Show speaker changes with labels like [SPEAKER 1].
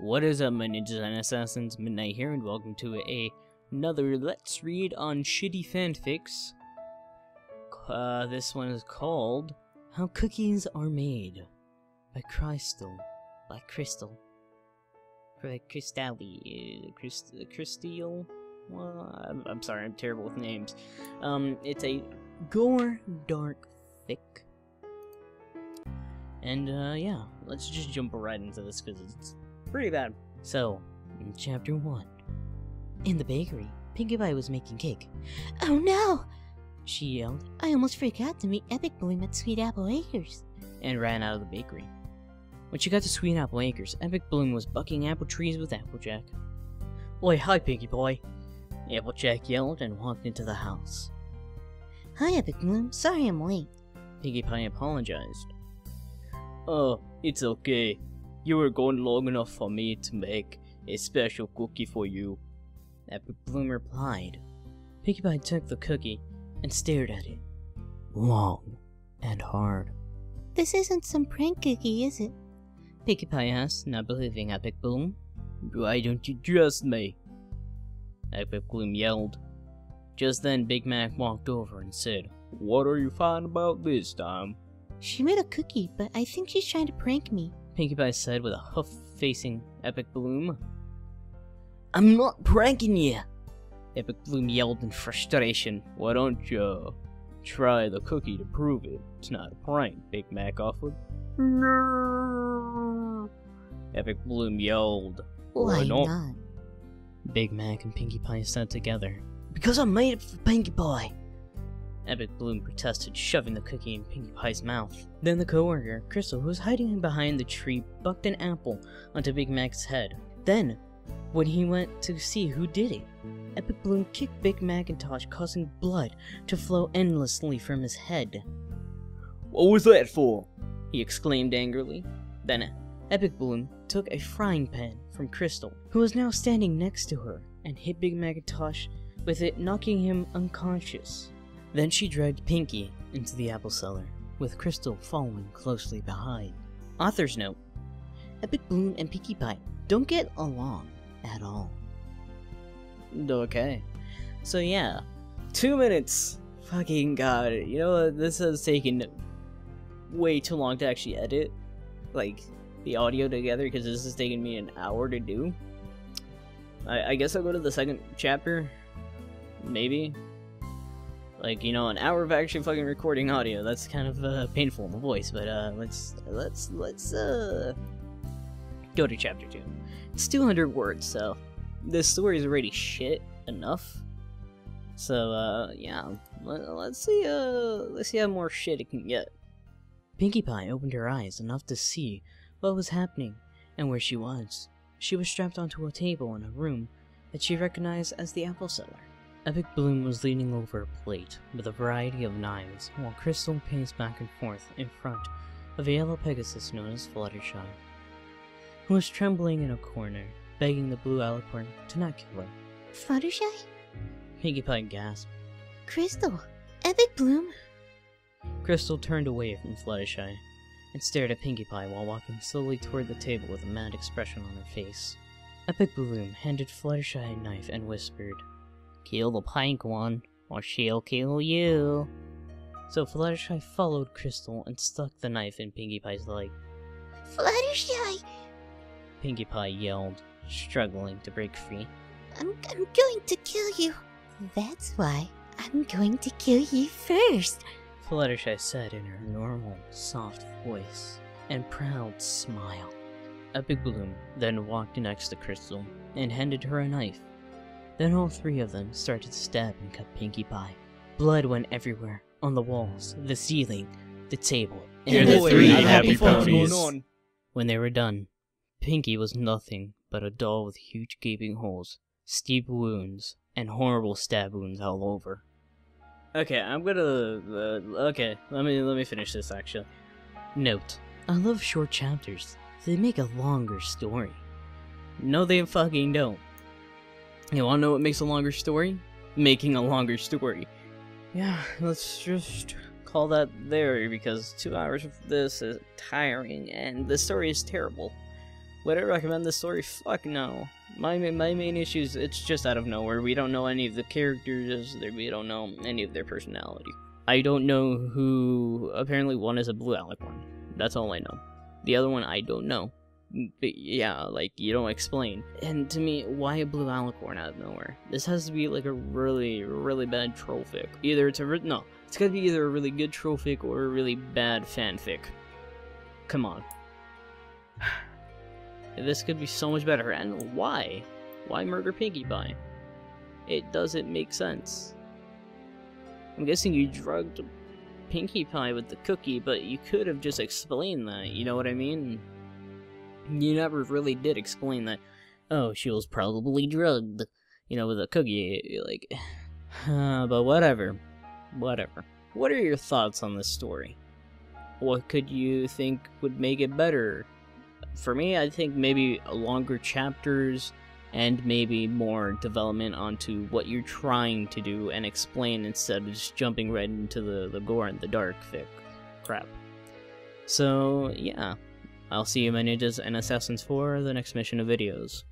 [SPEAKER 1] What is up, my ninjas and assassins? Midnight here, and welcome to another Let's Read on Shitty Fanfics. This one is called How Cookies Are Made by Crystal. By Crystal. Crystal? Well, I'm sorry, I'm terrible with names. It's a gore dark fic. And, yeah, let's just jump right into this because it's pretty bad. So, in Chapter 1. In the bakery, Pinkie Pie was making cake.
[SPEAKER 2] Oh no!
[SPEAKER 1] She yelled,
[SPEAKER 2] I almost forgot to meet Epic Bloom at Sweet Apple Acres.
[SPEAKER 1] and ran out of the bakery. When she got to Sweet Apple Acres, Epic Bloom was bucking apple trees with Applejack. Oi, hi, Pinkie Pie! Applejack yelled and walked into the house.
[SPEAKER 2] Hi, Epic Bloom. Sorry I'm late.
[SPEAKER 1] Pinkie Pie apologized. Oh, it's okay. You were gone long enough for me to make a special cookie for you. Epic Bloom replied. Pinkie Pie took the cookie and stared at it. Long and hard.
[SPEAKER 2] This isn't some prank cookie, is it?
[SPEAKER 1] Pinkie Pie asked, not believing Epic Bloom. Why don't you trust me? Epic Bloom yelled. Just then Big Mac walked over and said, What are you fine about this time?
[SPEAKER 2] She made a cookie, but I think she's trying to prank me.
[SPEAKER 1] Pinkie Pie said with a huff facing Epic Bloom. I'm not pranking you! Epic Bloom yelled in frustration. Why don't you try the cookie to prove it? It's not a prank, Big Mac offered. No! Epic Bloom yelled.
[SPEAKER 2] Why not?
[SPEAKER 1] Big Mac and Pinkie Pie sat together. Because I made it for Pinkie Pie! Epic Bloom protested, shoving the cookie in Pinkie Pie's mouth. Then the coworker, Crystal, who was hiding behind the tree, bucked an apple onto Big Mac's head. Then, when he went to see who did it, Epic Bloom kicked Big Macintosh, causing blood to flow endlessly from his head. What was that for? He exclaimed angrily. Then, Epic Bloom took a frying pan from Crystal, who was now standing next to her, and hit Big Macintosh with it, knocking him unconscious. Then she dragged Pinkie into the apple cellar, with Crystal following closely behind. Author's note: Epic Bloom and Pinkie Pie don't get along at all. Okay. So yeah, 2 minutes. Fucking god. You know what? This has taken way too long to actually edit, like, the audio together, because this has taken me an hour to do. I guess I'll go to the second chapter. Maybe. Like, you know, an hour of actually fucking recording audio. That's kind of painful in the voice, but let's go to chapter 2. It's 200 words, so this story is already shit enough. So yeah, let's see how more shit it can get. Pinkie Pie opened her eyes enough to see what was happening and where she was. She was strapped onto a table in a room that she recognized as the apple cellar. Epic Bloom was leaning over a plate with a variety of knives, while Crystal paced back and forth in front of a yellow Pegasus known as Fluttershy, who was trembling in a corner, begging the blue alicorn to not kill her.
[SPEAKER 2] Fluttershy?
[SPEAKER 1] Pinkie Pie gasped.
[SPEAKER 2] Crystal! Epic Bloom!
[SPEAKER 1] Crystal turned away from Fluttershy and stared at Pinkie Pie while walking slowly toward the table with a mad expression on her face. Epic Bloom handed Fluttershy a knife and whispered, Kill the pink one, or she'll kill you. So Fluttershy followed Crystal and stuck the knife in Pinkie Pie's leg.
[SPEAKER 2] Fluttershy!
[SPEAKER 1] Pinkie Pie yelled, struggling to break free.
[SPEAKER 2] I'm going to kill you. That's why I'm going to kill you first.
[SPEAKER 1] Fluttershy said in her normal, soft voice and proud smile. Epic Bloom then walked next to Crystal and handed her a knife. Then all three of them started to stab and cut Pinkie Pie. Blood went everywhere, on the walls, the ceiling, the table,
[SPEAKER 3] and the three happy ponies.
[SPEAKER 1] When they were done, Pinkie was nothing but a doll with huge gaping holes, steep wounds, and horrible stab wounds all over. Okay, I'm gonna... okay, let me finish this actually. Note: I love short chapters. They make a longer story. No, they fucking don't. You wanna know what makes a longer story? Making a longer story. Yeah, let's just call that there, because 2 hours of this is tiring, and the story is terrible. Would I recommend this story? Fuck no. My main issue is it's just out of nowhere. We don't know any of the characters. We don't know any of their personality. I don't know who... Apparently one is a blue alicorn. That's all I know. The other one I don't know. But yeah, like, you don't explain. And to me, why a blue alicorn out of nowhere? This has to be like a really, really bad trollfic. Either it's a... No. It's gotta be either a really good trollfic or a really bad fanfic. Come on. This could be so much better. And why? Why murder Pinkie Pie? It doesn't make sense. I'm guessing you drugged Pinkie Pie with the cookie, but you could have just explained that, you know what I mean? You never really did explain that. Oh, she was probably drugged, you know, with a cookie, like... but whatever. Whatever. What are your thoughts on this story? What could you think would make it better? For me, I think maybe longer chapters and maybe more development onto what you're trying to do and explain instead of just jumping right into the gore and the dark fic crap. So, yeah. I'll see you, my ninjas and assassins, for the next mission of videos.